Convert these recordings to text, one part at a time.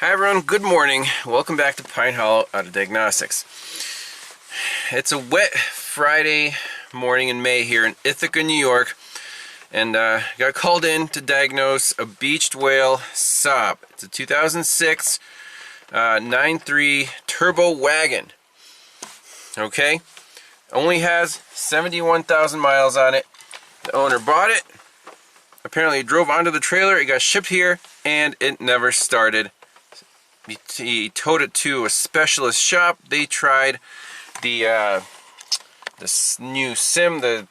Hi everyone, good morning. Welcome back to Pine Hollow out of Diagnostics. It's a wet Friday morning in May here in Ithaca, New York, and got called in to diagnose a beached whale Saab. It's a 2006 9.3 Turbo Wagon. Okay, only has 71,000 miles on it. The owner bought it, apparently drove onto the trailer, it got shipped here, and it never started. He towed it to a specialist shop. They tried the new SIM, the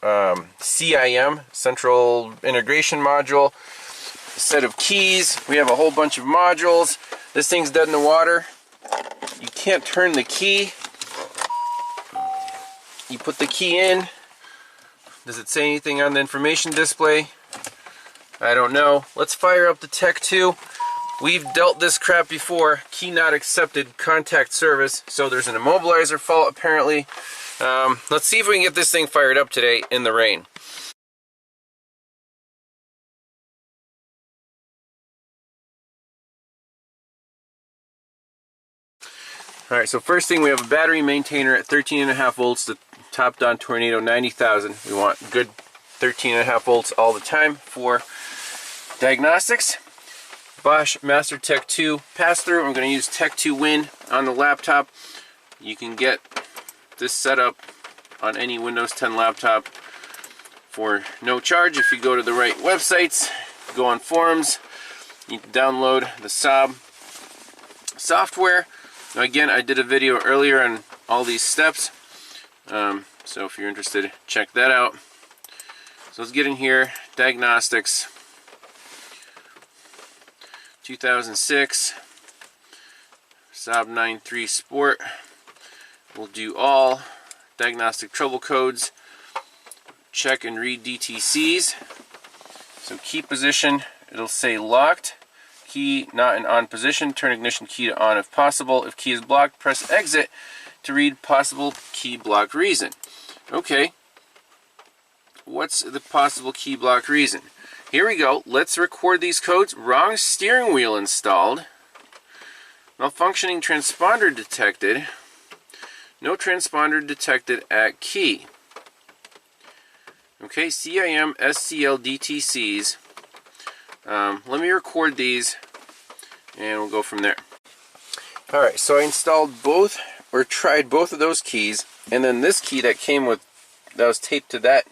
CIM, Central Integration Module, a set of keys. We have a whole bunch of modules. This thing's dead in the water. You can't turn the key. You put the key in. Does it say anything on the information display? I don't know. Let's fire up the Tech 2. We've dealt this crap before. Key not accepted, contact service. So there's an immobilizer fault apparently. Let's see if we can get this thing fired up today in the rain. Alright, so first thing, we have a battery maintainer at 13.5 volts, the TOPDON Tornado 90,000. We want good 13.5 volts all the time for diagnostics. Bosch Master Tech 2 pass-through. I'm going to use Tech 2 Win on the laptop. You can get this setup on any Windows 10 laptop for no charge if you go to the right websites, go on forums. You can download the Saab software. Now again, I did a video earlier on all these steps, so if you're interested, check that out. So let's get in here. Diagnostics 2006 Saab 9.3 Sport. We'll do all diagnostic trouble codes, check and read DTCs. So key position, it'll say locked, key not in on position, turn ignition key to on if possible. If key is blocked, press exit to read possible key block reason. Okay, what's the possible key block reason? Here we go. Let's record these codes. Wrong steering wheel installed. Malfunctioning transponder detected. No transponder detected at key. Okay, CIM SCL DTCs. Let me record these and we'll go from there. Alright, so I installed both, or tried both of those keys, and then this key that came with, that was taped to that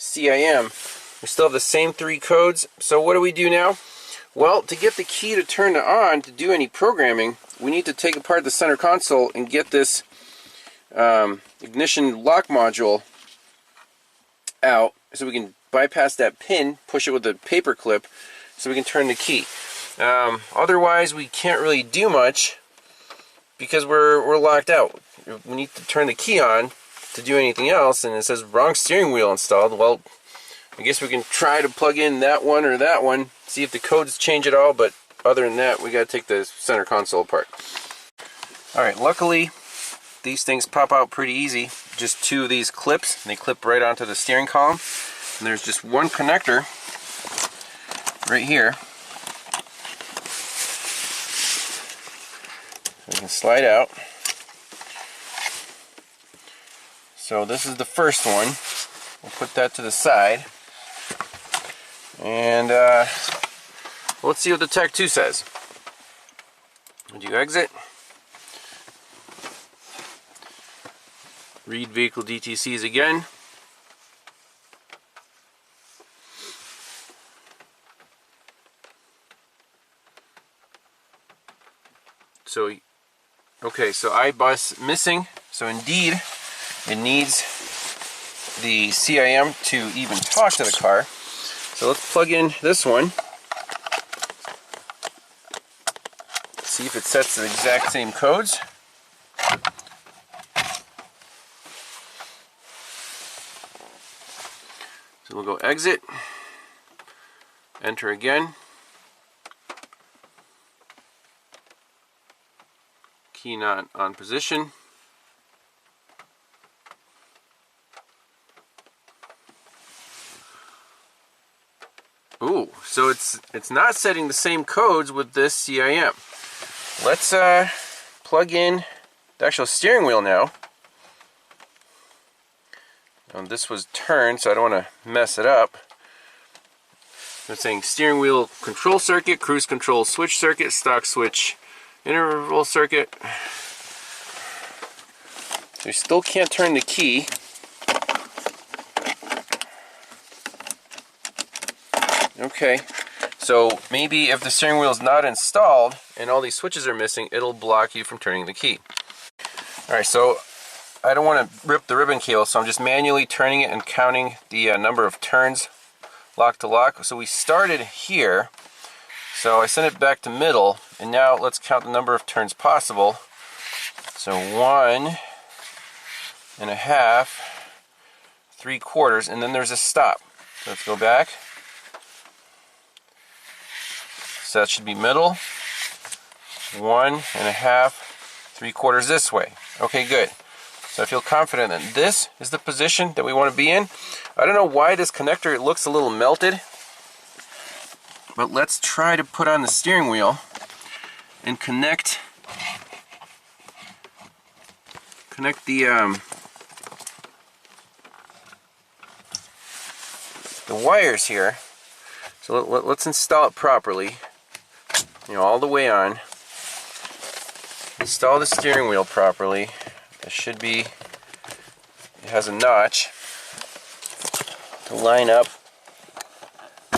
CIM. We still have the same three codes. So what do we do now? Well, to get the key to turn to on to do any programming, we need to take apart the center console and get this ignition lock module out so we can bypass that pin, push it with a paper clip so we can turn the key. Otherwise we can't really do much because we're locked out. We need to turn the key on to do anything else, and it says wrong steering wheel installed. Well, I guess we can try to plug in that one or that one, see if the codes change at all, but other than that, we gotta take the center console apart. Alright, luckily, these things pop out pretty easy. Just two of these clips, and they clip right onto the steering column. And there's just one connector right here. So we can slide out. So this is the first one. We'll put that to the side. And let's see what the Tech 2 says. Would you exit? Read vehicle DTCs again. So, okay, so iBus missing. So indeed, it needs the CIM to even talk to the car. So let's plug in this one. See if it sets the exact same codes. So we'll go exit, enter again. Key not on position. Ooh, so it's not setting the same codes with this CIM. Let's plug in the actual steering wheel now. This was turned, so I don't want to mess it up. It's saying steering wheel control circuit, cruise control switch circuit, stock switch interval circuit. We still can't turn the key. Okay, so maybe if the steering wheel is not installed and all these switches are missing, it'll block you from turning the key. Alright, so I don't want to rip the ribbon cable, so I'm just manually turning it and counting the number of turns lock to lock. So we started here, so I sent it back to middle, and now let's count the number of turns possible. So 1.5, 3/4, and then there's a stop. So let's go back. So that should be middle. 1.5, 3/4 this way. Okay, good. So I feel confident that this is the position that we want to be in. I don't know why this connector, it looks a little melted. But let's try to put on the steering wheel and connect the wires here. So let's install it properly. You know, all the way on. Install the steering wheel properly. It should be, it has a notch to line up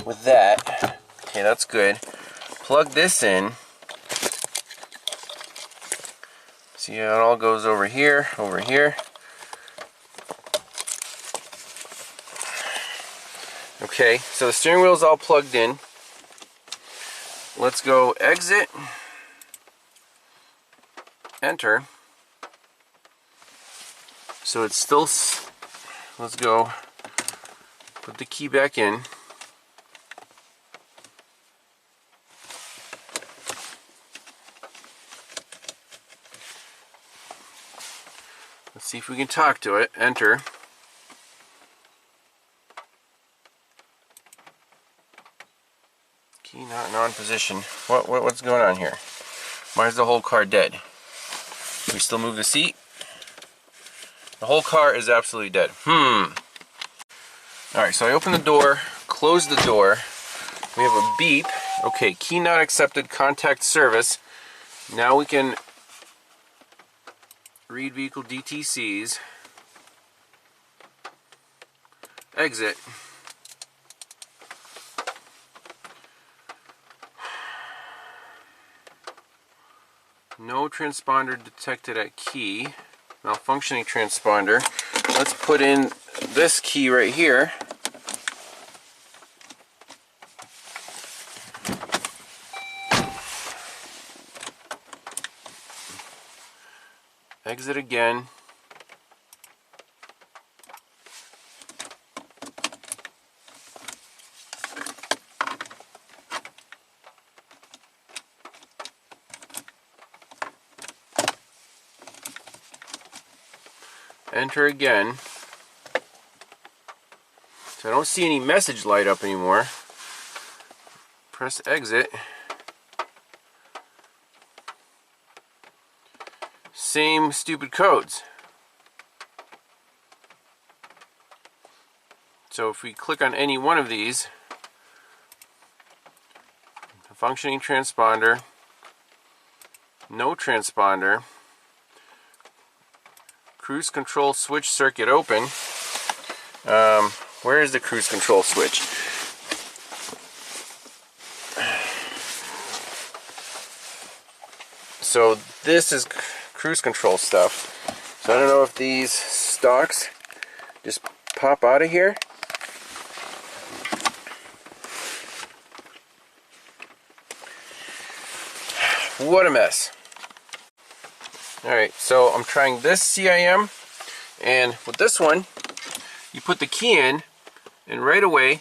with that. Okay, that's good. Plug this in. See how it all goes over here, over here. Okay, so the steering wheel is all plugged in. Let's go exit, enter. So it's still, let's go put the key back in. Let's see if we can talk to it. Enter. Key not in on position. What's going on here? Why is the whole car dead? Can we still move the seat? The whole car is absolutely dead. Alright, so I open the door, close the door. We have a beep. Okay, key not accepted, contact service. Now we can read vehicle DTCs. Exit. No transponder detected at key. Malfunctioning transponder. Let's put in this key right here. Exit again. Enter again. So I don't see any message light up anymore. Press exit. Same stupid codes. So if we click on any one of these, functioning transponder, no transponder, cruise control switch circuit open. Where is the cruise control switch? So this is cruise control stuff. So I don't know if these stalks just pop out of here. What a mess. Alright, so I'm trying this CIM, and with this one, you put the key in, and right away,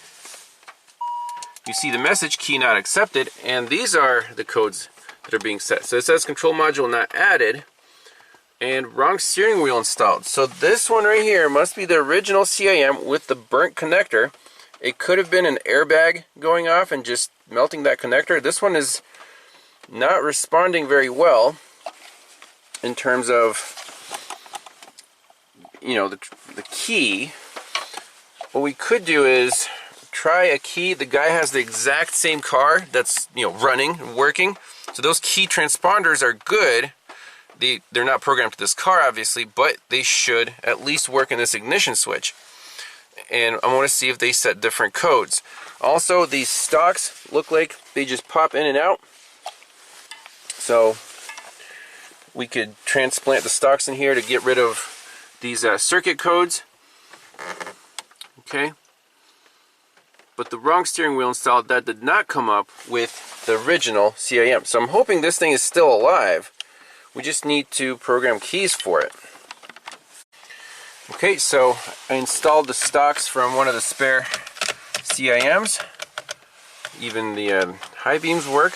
you see the message, key not accepted, and these are the codes that are being set. So it says control module not added, and wrong steering wheel installed. So this one right here must be the original CIM with the burnt connector, It could have been an airbag going off and just melting that connector. This one is not responding very well in terms of, you know, the key. What we could do is try a key. The guy has the exact same car that's, you know, running, working. So those key transponders are good. They're not programmed to this car, obviously, but they should at least work in this ignition switch. And I want to see if they set different codes. Also, these stocks look like they just pop in and out. So we could transplant the stocks in here to get rid of these circuit codes. Okay. But the wrong steering wheel installed, that did not come up with the original CIM. So I'm hoping this thing is still alive. We just need to program keys for it. Okay, so I installed the stocks from one of the spare CIMs. Even the high beams work.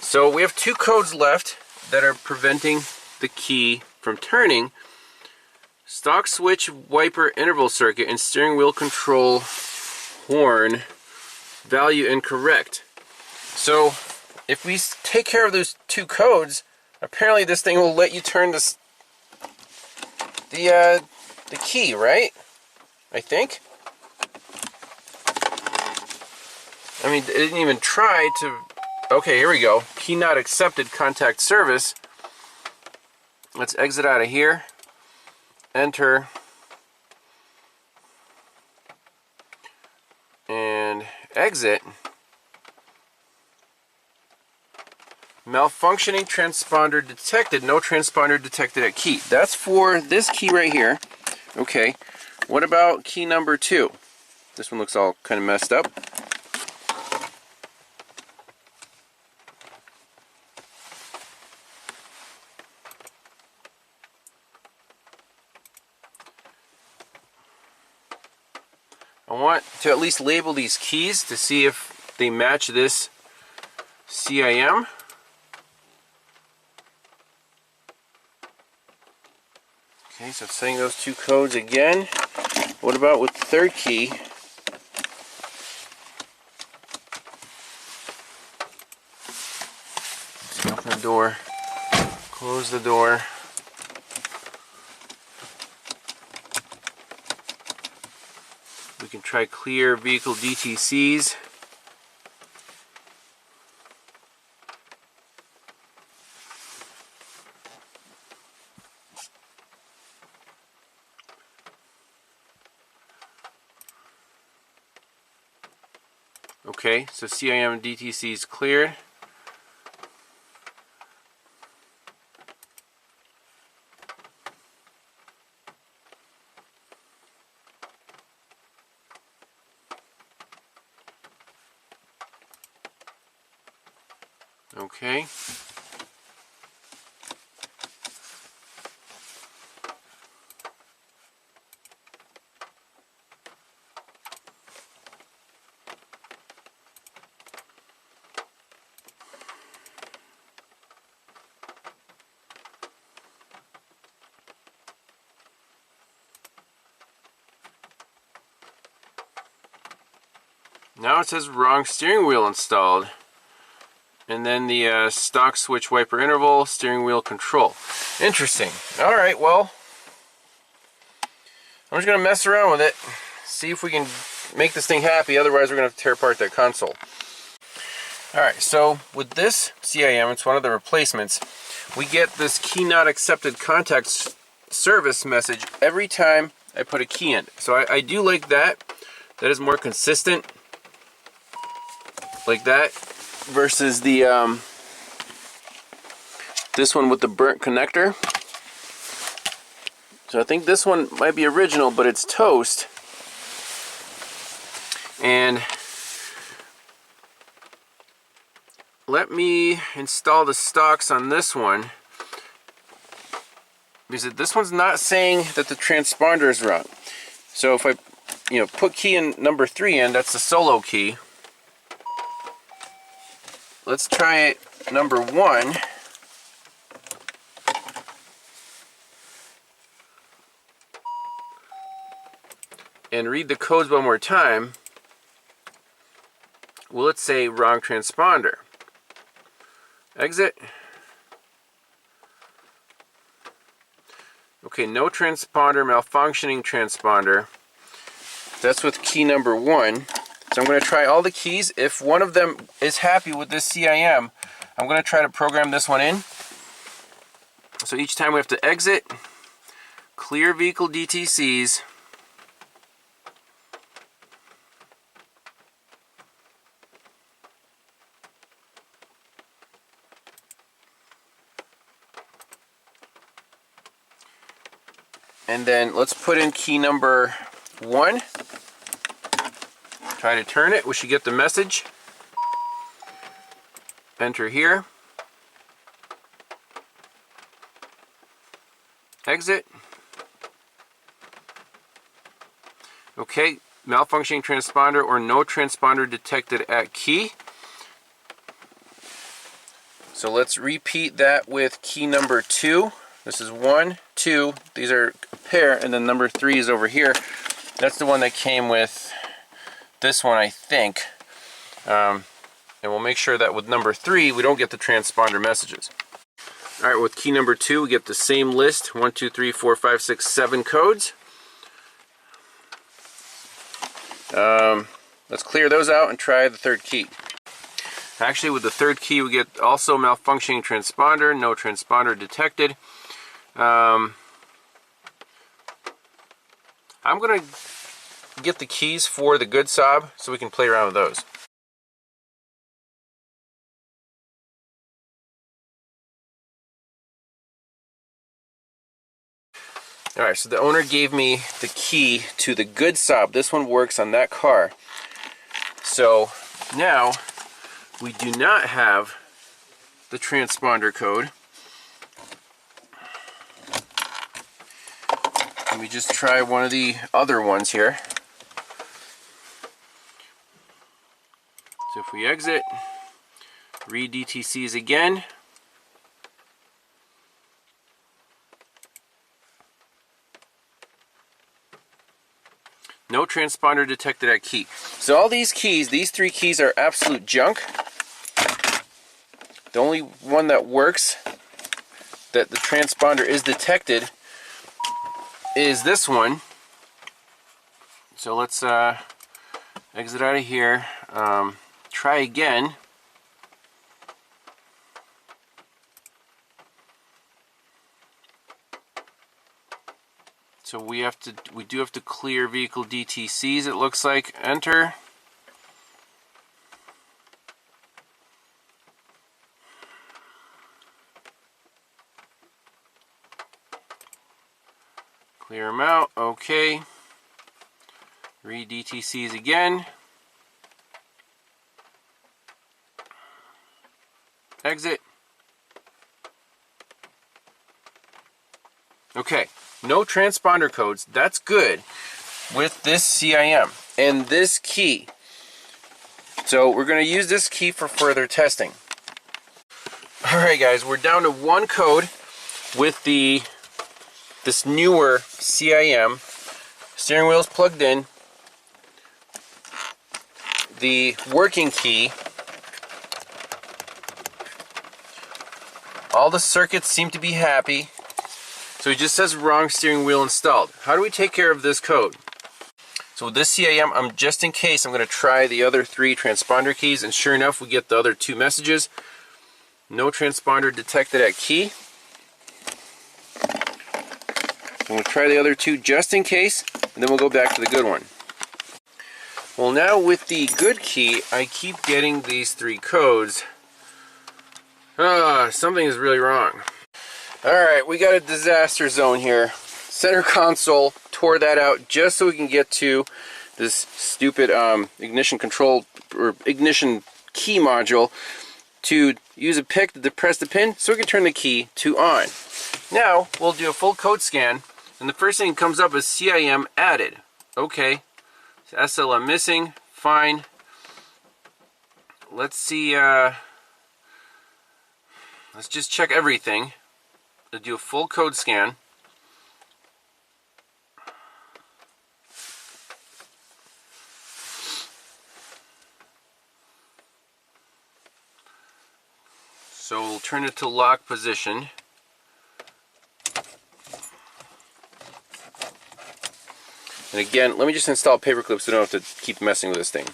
So we have 2 codes left that are preventing the key from turning. Stock switch wiper interval circuit and steering wheel control horn value incorrect. So if we take care of those 2 codes, apparently this thing will let you turn the key, right? I think. I mean, it didn't even try to. Okay, here we go. Key not accepted, contact service. Let's exit out of here. Enter. And exit. Malfunctioning transponder detected. No transponder detected at key. That's for this key right here. Okay. What about key number 2? This one looks all kind of messed up. I want to at least label these keys to see if they match this CIM. Okay, so it's saying those 2 codes again. What about with the 3rd key? Open the door, close the door. We can try clear vehicle DTCs. Okay, so CIM and DTC is cleared. Okay. Now it says wrong steering wheel installed. And then the stock switch wiper interval, steering wheel control. Interesting. Alright, well, I'm just going to mess around with it, see if we can make this thing happy, otherwise we're going to have to tear apart that console. Alright, so with this CIM, it's one of the replacements, we get this key not accepted contact service message every time I put a key in. So I do like that. That is more consistent. Like that. Versus the this one with the burnt connector. So I think this one might be original, but it's toast. And let me install the stocks on this one, because this one's not saying that the transponder is wrong. So if I, put key in number 3 in, that's the solo key. Let's try number 1. And read the codes one more time. will it say wrong transponder? Exit. Okay, no transponder, malfunctioning transponder. That's with key number 1. So I'm going to try all the keys. If one of them is happy with this CIM, I'm going to try to program this one in. So each time we have to exit, clear vehicle DTCs, and then let's put in key number 1. Try to turn it. We should get the message. Enter here. Exit. Okay, malfunctioning transponder or no transponder detected at key. So let's repeat that with key number 2. This is 1, 2. These are a pair, and then number 3 is over here. That's the one that came with this one, I think. And we'll make sure that with number 3, we don't get the transponder messages. Alright, with key number 2, we get the same list. 1, 2, 3, 4, 5, 6, 7 codes. Let's clear those out and try the 3rd key. Actually, with the 3rd key, we get also malfunctioning transponder, no transponder detected. I'm going to get the keys for the good Saab so we can play around with those. Alright, so the owner gave me the key to the good Saab. This one works on that car. So now we do not have the transponder code. Let me just try one of the other ones here. So if we exit, read DTCs again. No transponder detected at key. So all these keys, these 3 keys are absolute junk. The only one that works, that the transponder is detected, is this one. So let's exit out of here. Try again. So we do have to clear vehicle DTCs, it looks like. Enter. Clear them out. Okay. Read DTCs again. Exit. Okay. No transponder codes. That's good with this CIM and this key. So we're going to use this key for further testing. Alright guys, we're down to 1 code with this newer CIM. Steering wheel's plugged in. The working key. All the circuits seem to be happy. So it just says wrong steering wheel installed. How do we take care of this code? So with this CIM, just in case, I'm going to try the other 3 transponder keys, and sure enough, we get the other 2 messages. No transponder detected at key. And we'll try the other 2 just in case, and then we'll go back to the good one. Well, now with the good key, I keep getting these 3 codes. Something is really wrong. Alright, we got a disaster zone here. Center console, tore that out just so we can get to this stupid ignition control or ignition key module to use a pick to depress the pin so we can turn the key to on. Now we'll do a full code scan, and the first thing that comes up is CIM added. Okay, SLM missing, fine. Let's see, let's just check everything. To do a full code scan. So we'll turn it to lock position. And again, let me just install paper clips so I don't have to keep messing with this thing.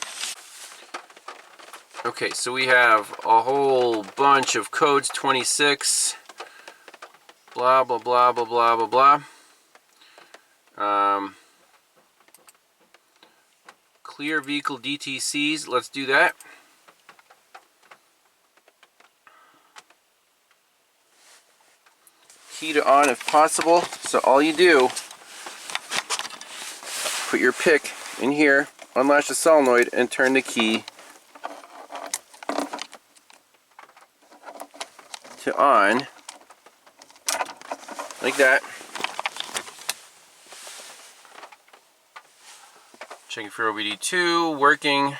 Okay, so we have a whole bunch of codes, 26, blah, blah, blah, blah, blah, blah, blah. Clear vehicle DTCs, let's do that. Key to on if possible, so all you do, put your pick in here, unlatch the solenoid, and turn the key to on, like that. Checking for OBD2, working.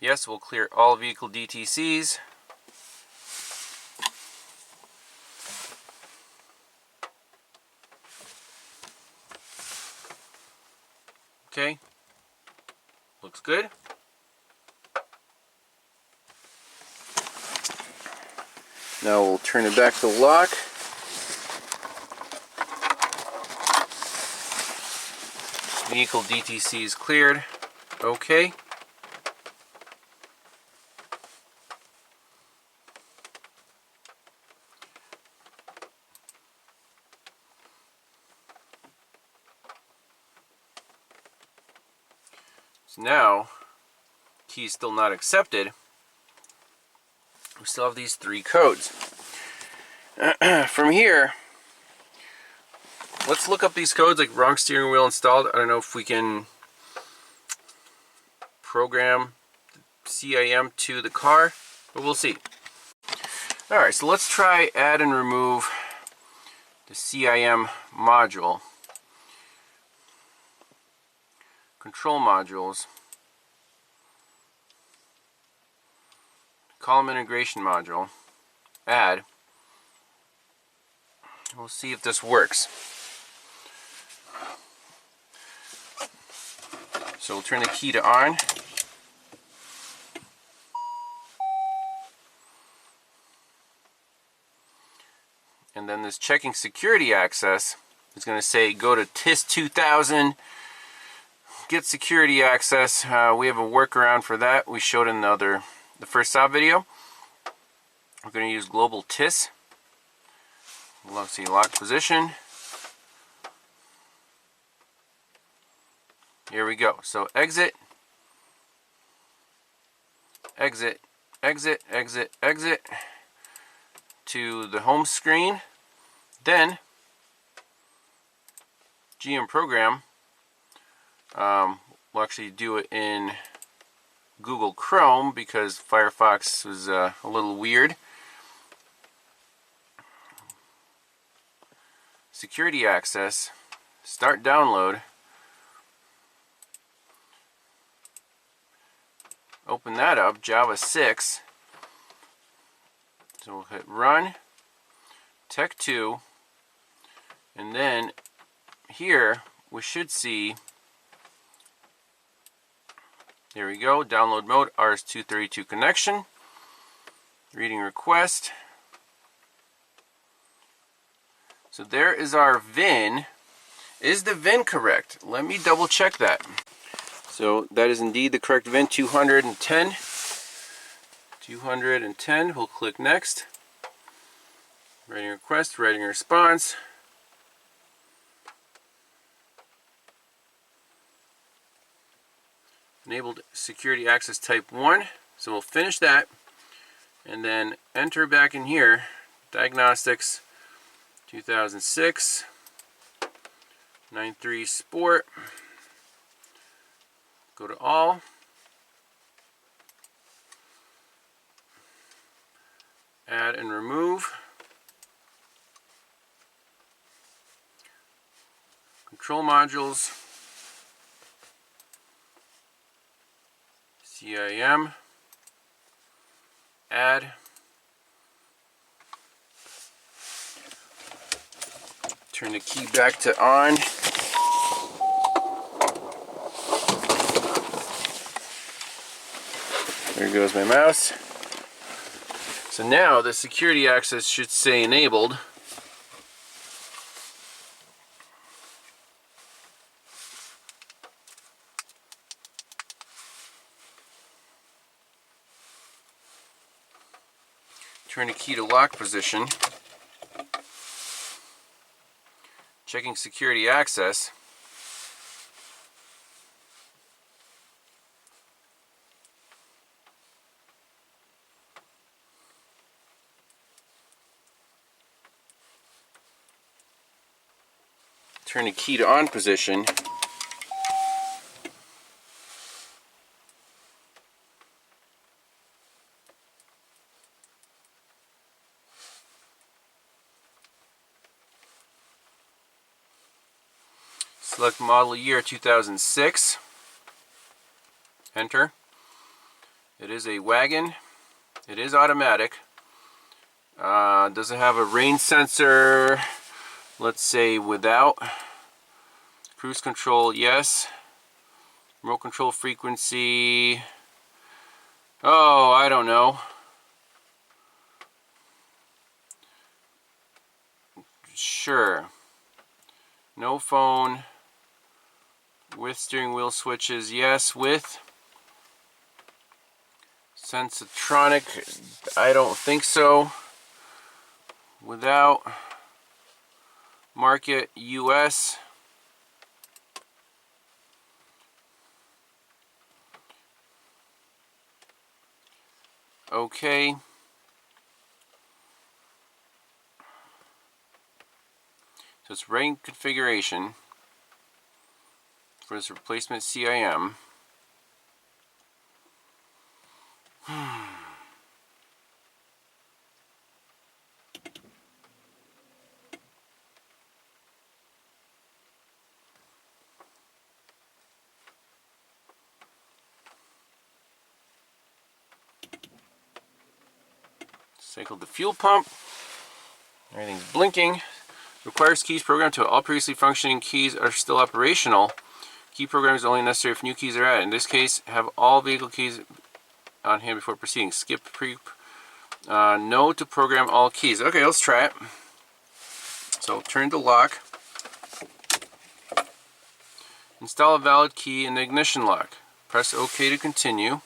Yes, we'll clear all vehicle DTCs. Okay, looks good. Now we'll turn it back to lock. Vehicle DTC is cleared. Okay. So now, key is still not accepted. We still have these 3 codes. From here, let's look up these codes, like wrong steering wheel installed. I don't know if we can program the CIM to the car, but we'll see. Alright, so let's try add and remove the CIM module. Control modules. Column integration module. Add. We'll see if this works. So we'll turn the key to on. And then this checking security access is going to say go to TIS 2000, get security access. We have a workaround for that. We showed in the first Saab video. We're going to use global TIS. We'll see lock position. Here we go. So exit, exit, exit, exit, exit to the home screen. Then GM program. We'll actually do it in Google Chrome because Firefox was a little weird. Security access, start download, open that up, Java 6, so we'll hit run, Tech 2, and then here we should see, there we go, download mode, RS-232 connection, reading request. So there is our VIN. Is the VIN correct? Let me double check that. So that is indeed the correct VIN, 210. 210, we'll click next. Writing request, writing response. Enabled security access type 1. So we'll finish that and then enter back in here, Diagnostics 2006 93 Sport. Go to all. Add and remove. Control modules. CIM. Add. Turn the key back to on. There goes my mouse. So now the security access should say enabled. Turn the key to lock position. Checking security access. Turn the key to on position. Select model year 2006. Enter. It is a wagon. It is automatic. Does it have a rain sensor? Let's say without. Cruise control, yes. Remote control frequency. Oh, I don't know. Sure. No phone. With steering wheel switches, yes. With SWAPTRONIC, I don't think so. Without. Market, US. Okay. So it's running configuration for this replacement CIM. Cycled the fuel pump. Everything's blinking. Requires keys programmed to all previously functioning keys are still operational. Key program is only necessary if new keys are added. In this case, have all vehicle keys on hand before proceeding. Skip no to program all keys. Okay, let's try it. So turn to lock. Install a valid key in the ignition lock. Press OK to continue.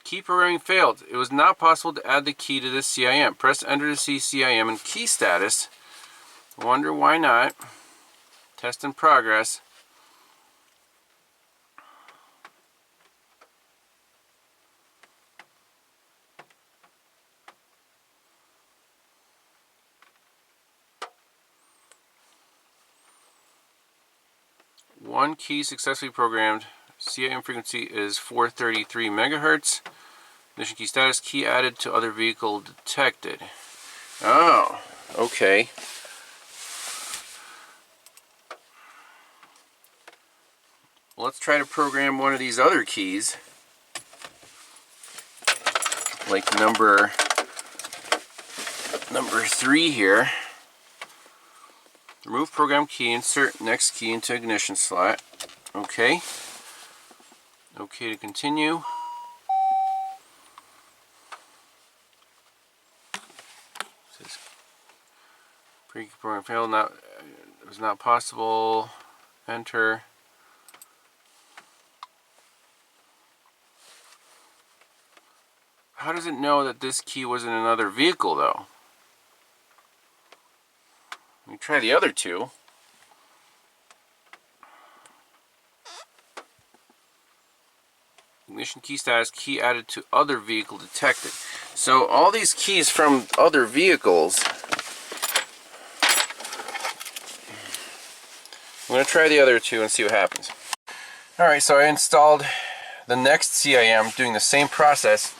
Key programming failed. It was not possible to add the key to this CIM. Press enter to see CIM and key status. Wonder why not. Test in progress. One key successfully programmed. CIM frequency is 433 megahertz. Ignition key status, key added to other vehicle detected. Oh, okay. Let's try to program one of these other keys. Like number 3 here. Remove program key, insert next key into ignition slot. Okay. Okay to continue. Pre-program failed. It was not possible. Enter. How does it know that this key was in another vehicle, though? Let me try the other two. Ignition key status, key added to other vehicle detected. So all these keys from other vehicles. I'm going to try the other two and see what happens. Alright, so I installed the next CIM doing the same process.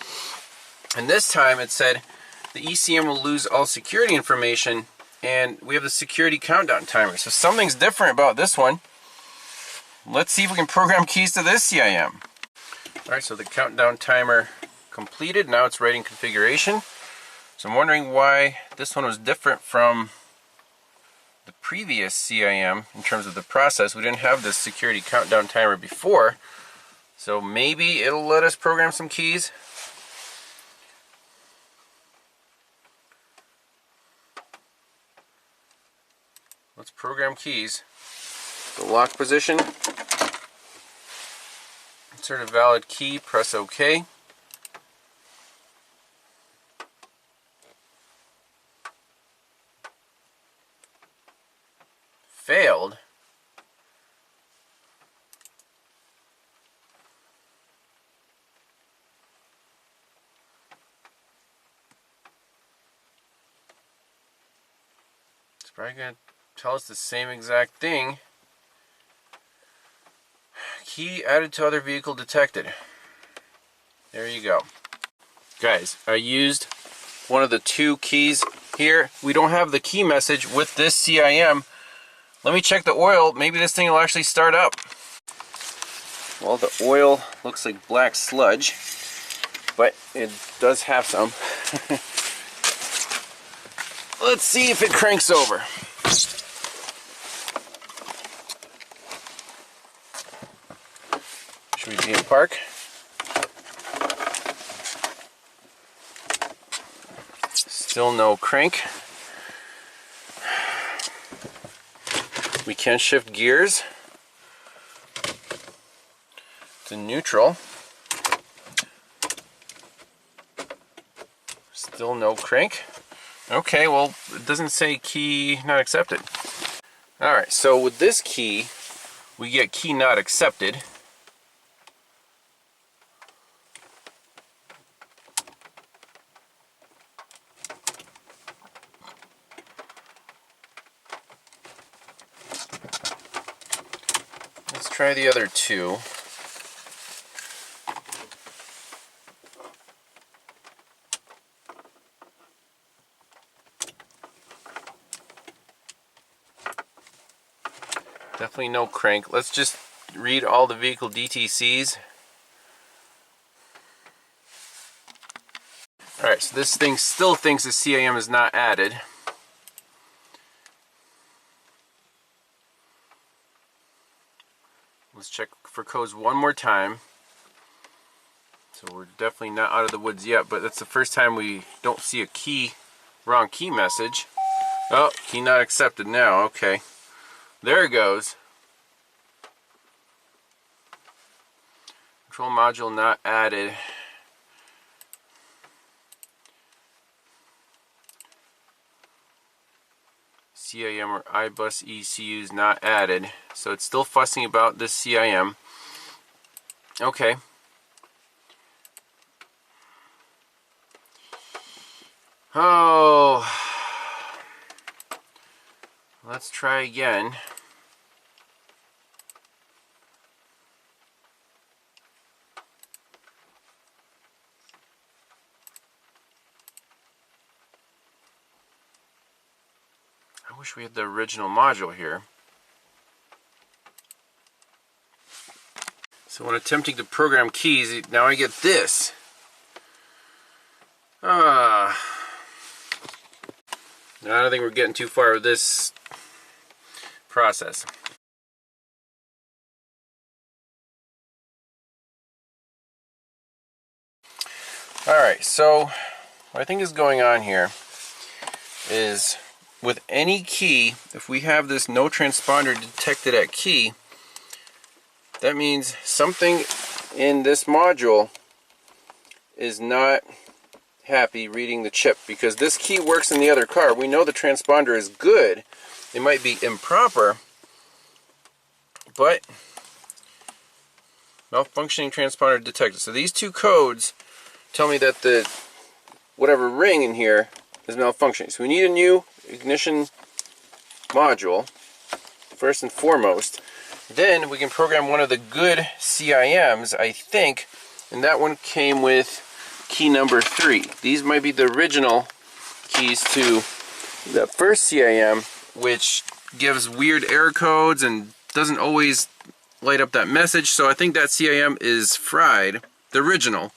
And this time it said the ECM will lose all security information, and we have the security countdown timer. So something's different about this one. Let's see if we can program keys to this CIM. Alright, so the countdown timer completed. Now it's writing configuration. So I'm wondering why this one was different from the previous CIM in terms of the process. We didn't have this security countdown timer before, so maybe it'll let us program some keys. Let's program keys. The lock position. Insert a valid key, press OK. Failed. It's probably going to tell us the same exact thing. Key added to other vehicle detected. There you go. Guys, I used one of the two keys here. We don't have the key message with this CIM. Let me check the oil. Maybe this thing will actually start up. Well, the oil looks like black sludge, but it does have some. Let's see if it cranks over. Should we be in park? Still no crank. We can shift gears to neutral. Still no crank. Okay, well, it doesn't say key not accepted. Alright, so with this key, we get key not accepted. Let's try the other two. Definitely no crank. Let's just read all the vehicle DTCs. Alright, so this thing still thinks the CIM is not added. Let's check for codes one more time. So we're definitely not out of the woods yet, but that's the first time we don't see a wrong key message. Oh, key not accepted now, okay. There it goes. Control module not added. CIM or iBus ECUs not added. So it's still fussing about this CIM. Okay. Oh. Let's try again. I wish we had the original module here. So when attempting to program keys, now I get this. I don't think we're getting too far with this process. Alright, so what I think is going on here is with any key, if we have this no transponder detected at key, that means something in this module is not happy reading the chip, because this key works in the other car. We know the transponder is good. It might be improper, but malfunctioning transponder detected. So these two codes tell me that the whatever ring in here is malfunctioning. So we need a new ignition module first and foremost. Then we can program one of the good CIMs, I think, and that one came with key number 3. These might be the original keys to the first CIM, which gives weird error codes and doesn't always light up that message. So I think that CIM is fried, the original.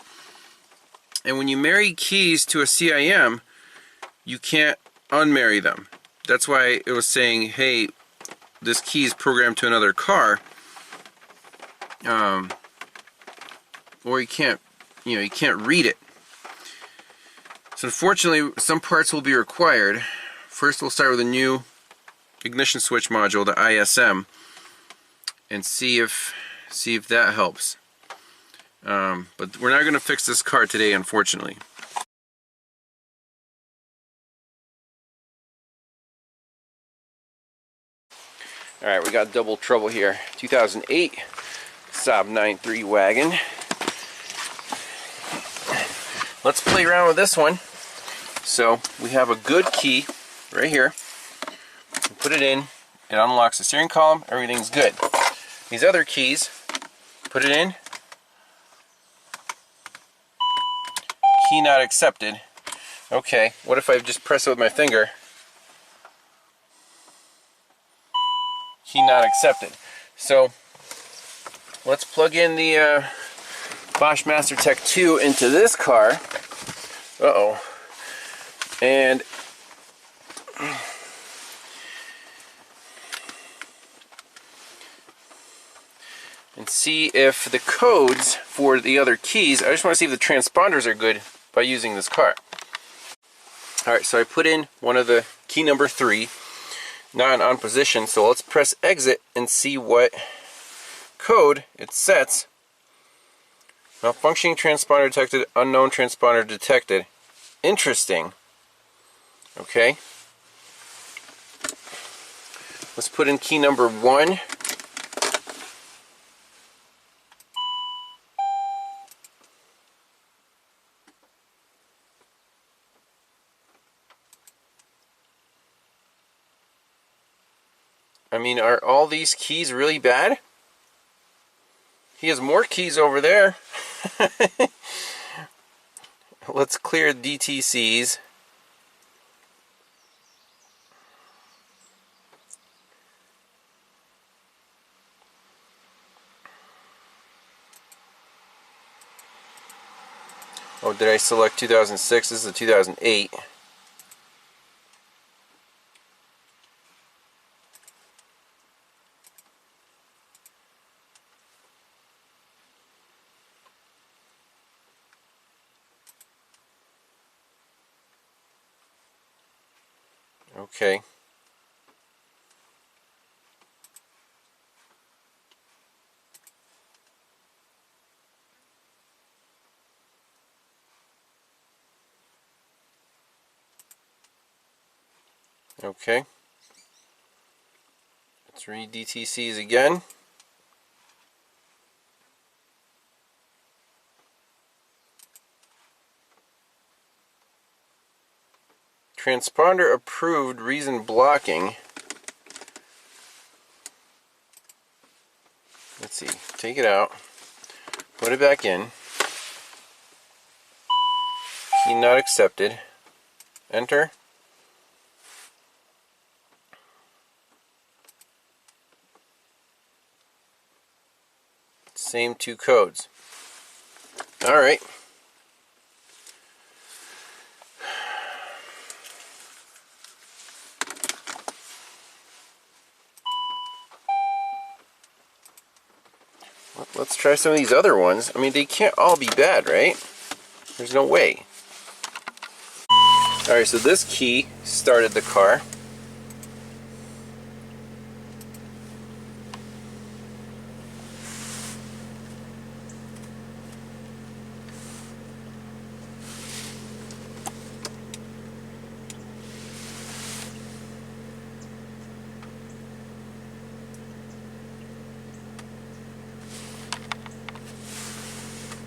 And when you marry keys to a CIM, you can't unmarry them. that's why it was saying, hey, this key is programmed to another car. Or you can't read it. So unfortunately, some parts will be required. First, we'll start with a new ignition switch module, the ISM, and see if that helps. But we're not going to fix this car today, unfortunately. Alright, we got double trouble here. 2008 Saab 9.3 wagon. Let's play around with this one. So we have a good key right here. Put it in, it unlocks the steering column, everything's good. These other keys, put it in, key not accepted. Okay, what if I just press it with my finger? Key not accepted. So let's plug in the Bosch Master Tech 2 into this car. Uh-oh. And see if the codes for the other keys, I just want to see if the transponders are good by using this car. Alright, so I put in one of the key number 3, not on position, so let's press exit and see what code it sets. Malfunctioning transponder detected, unknown transponder detected. Interesting. Okay. Let's put in key number 1. I mean, are all these keys really bad? He has more keys over there. Let's clear DTCs. Oh, did I select 2006? This is a 2008. Okay. Okay. Let's read DTCs again. Transponder approved, reason blocking. Let's see, take it out, put it back in, key not accepted, enter. Same 2 codes. Alright. Let's try some of these other ones. I mean, they can't all be bad, right? There's no way. Alright, so this key started the car.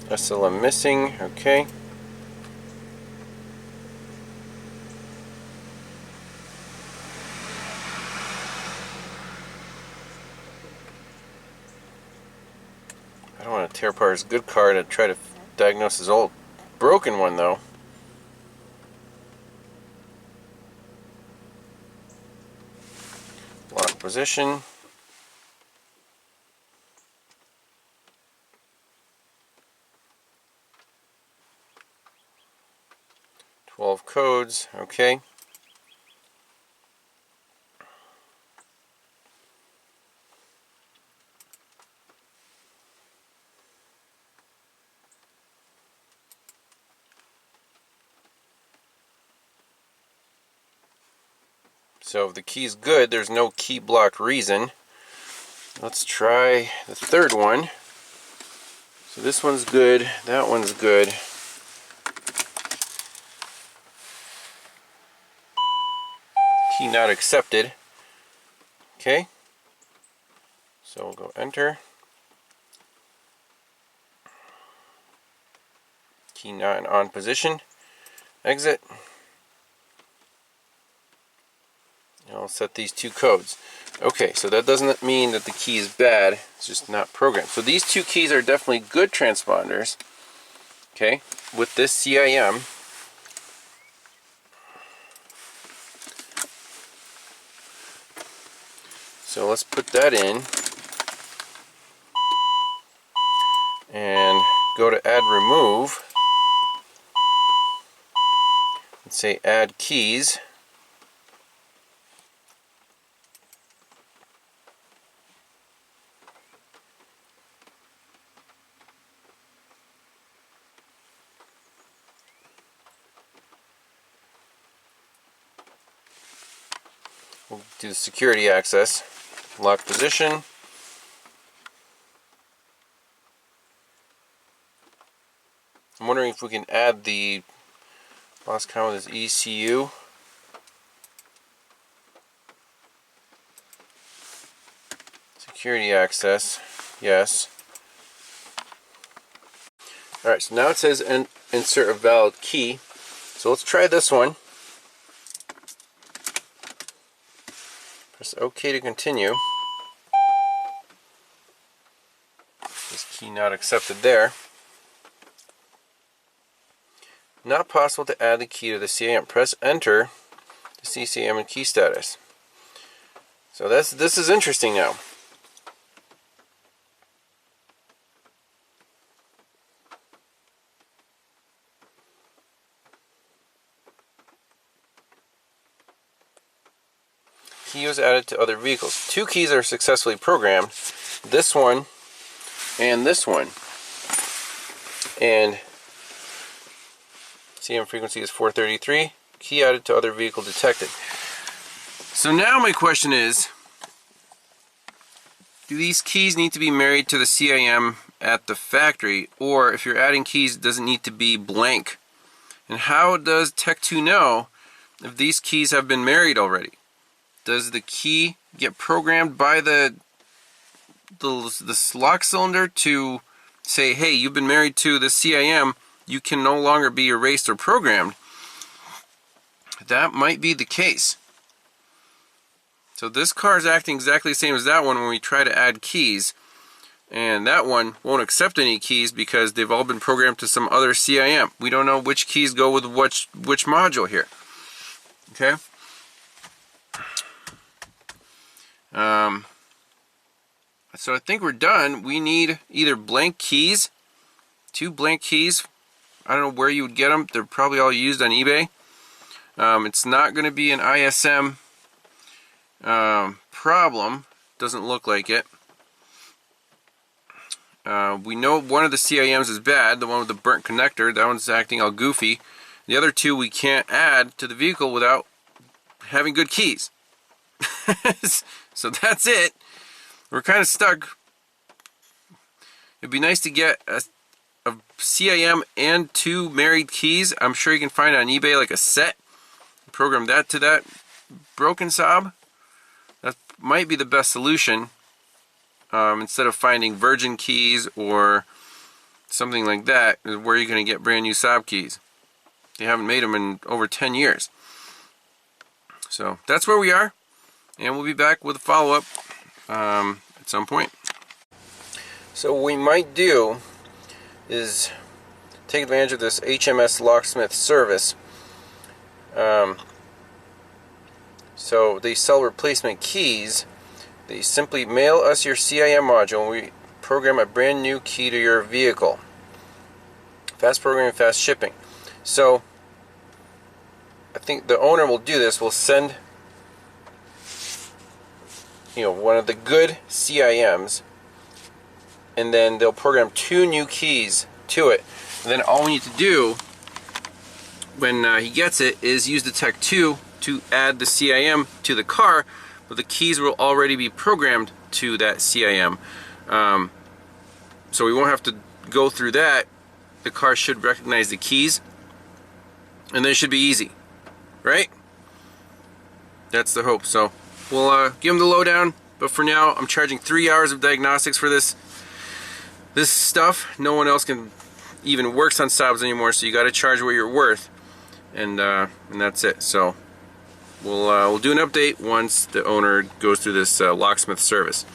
SLM missing, okay. I don't want to tear apart his good car to try to diagnose his old broken one though. Lock position. Codes, okay. So if the key's good, there's no key block reason. Let's try the third one. So this one's good, that one's good. Key not accepted. Okay. So we'll go enter. Key not in on position. Exit. And I'll set these two codes. Okay, so that doesn't mean that the key is bad, it's just not programmed. So these two keys are definitely good transponders, okay, with this CIM. So let's put that in and go to add remove and say add keys. We'll do the security access, lock position. I'm wondering if we can add the last count is ECU. Security access, yes. Alright, so now it says insert a valid key. So let's try this one. Press OK to continue. This key not accepted there. Not possible to add the key to the CIM. Press enter to see CIM and key status. So this is interesting now. Key was added to other vehicles. Two keys are successfully programmed. This one and this one. And CM frequency is 433. Key added to other vehicle detected. So now my question is, do these keys need to be married to the CIM at the factory, or if you're adding keys, does it need to be blank? And how does Tech2 know if these keys have been married already? Does the key get programmed by the lock cylinder to say, hey, you've been married to the CIM, you can no longer be erased or programmed? That might be the case. So this car is acting exactly the same as that one when we try to add keys, and that one won't accept any keys because they've all been programmed to some other CIM. We don't know which keys go with which module here. Okay. So I think we're done. We need either blank keys, 2 blank keys. I don't know where you would get them. They're probably all used on eBay. It's not going to be an ISM problem. Doesn't look like it. We know one of the CIMs is bad, the one with the burnt connector. That one's acting all goofy. The other two we can't add to the vehicle without having good keys. So that's it. We're kind of stuck. It'd be nice to get a CIM and 2 married keys. I'm sure you can find it on eBay like a set. Program that to that broken Saab. That might be the best solution. Instead of finding virgin keys or something like that, where are you going to get brand new Saab keys? They haven't made them in over 10 years. So that's where we are. And we'll be back with a follow-up at some point. So what we might do is take advantage of this HMS locksmith service. So they sell replacement keys. They simply mail us your CIM module and we program a brand new key to your vehicle. Fast programming, fast shipping. So I think the owner will do this. Will send one of the good CIMs, and then they'll program 2 new keys to it. And then all we need to do when he gets it is use the Tech2 to add the CIM to the car, but the keys will already be programmed to that CIM. So we won't have to go through that. The car should recognize the keys, and then it should be easy, right? That's the hope. So we'll give them the lowdown, but for now I'm charging 3 hours of diagnostics for this stuff. No one else can even works on Saabs anymore, so you got to charge what you're worth, and that's it. So we'll do an update once the owner goes through this locksmith service.